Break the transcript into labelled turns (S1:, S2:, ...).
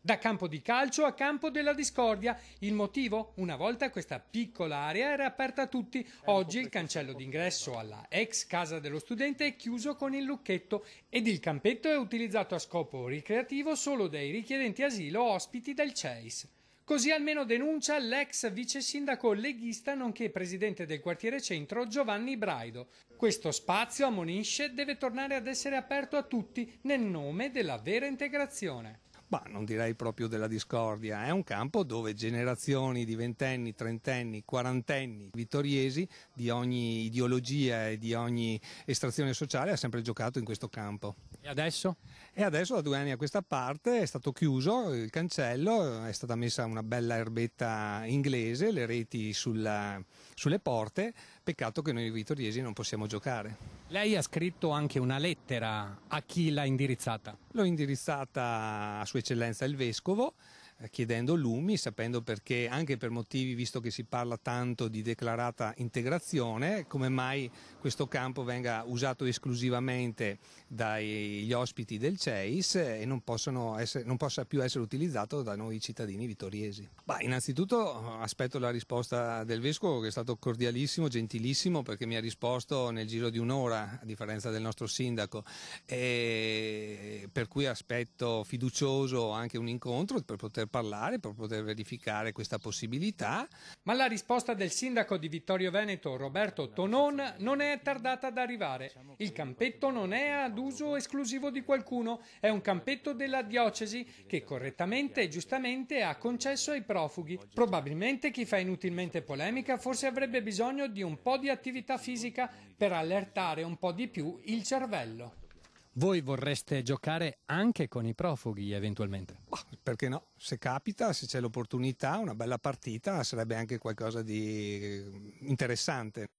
S1: Da campo di calcio a campo della discordia. Il motivo? Una volta questa piccola area era aperta a tutti. Oggi il cancello d'ingresso alla ex casa dello studente è chiuso con il lucchetto ed il campetto è utilizzato a scopo ricreativo solo dai richiedenti asilo ospiti del CEIS. Così almeno denuncia l'ex vice sindaco leghista nonché presidente del quartiere centro Giovanni Braido. Questo spazio, ammonisce, deve tornare ad essere aperto a tutti nel nome della vera integrazione.
S2: Ma non direi proprio della discordia, è un campo dove generazioni di ventenni, trentenni, quarantenni vittoriesi di ogni ideologia e di ogni estrazione sociale ha sempre giocato in questo campo.
S1: E adesso?
S2: E adesso da 2 anni a questa parte è stato chiuso il cancello, è stata messa una bella erbetta inglese, le reti sulle porte, peccato che noi vittoriesi non possiamo giocare.
S1: Lei ha scritto anche una lettera, a chi l'ha indirizzata?
S2: L'ho indirizzata a Sua Eccellenza il Vescovo, chiedendo lumi, sapendo perché, anche per motivi, visto che si parla tanto di declarata integrazione, come mai questo campo venga usato esclusivamente dagli ospiti del CEIS e non possa più essere utilizzato da noi cittadini vittoriesi. Innanzitutto aspetto la risposta del Vescovo, che è stato cordialissimo, gentilissimo, perché mi ha risposto nel giro di un'ora, a differenza del nostro sindaco, e per cui aspetto fiducioso anche un incontro per poter parlare, per poter verificare questa possibilità. Ma la risposta del sindaco di Vittorio Veneto, Roberto Tonon, non è tardata ad arrivare. Il campetto non è ad uso esclusivo di qualcuno, è un campetto della diocesi che correttamente e giustamente ha concesso ai profughi. Probabilmente chi fa inutilmente polemica forse avrebbe bisogno di un po' di attività fisica per allertare un po' di più il cervello.
S1: Voi vorreste giocare anche con i profughi eventualmente?
S2: Perché no? Se capita, se c'è l'opportunità, una bella partita sarebbe anche qualcosa di interessante.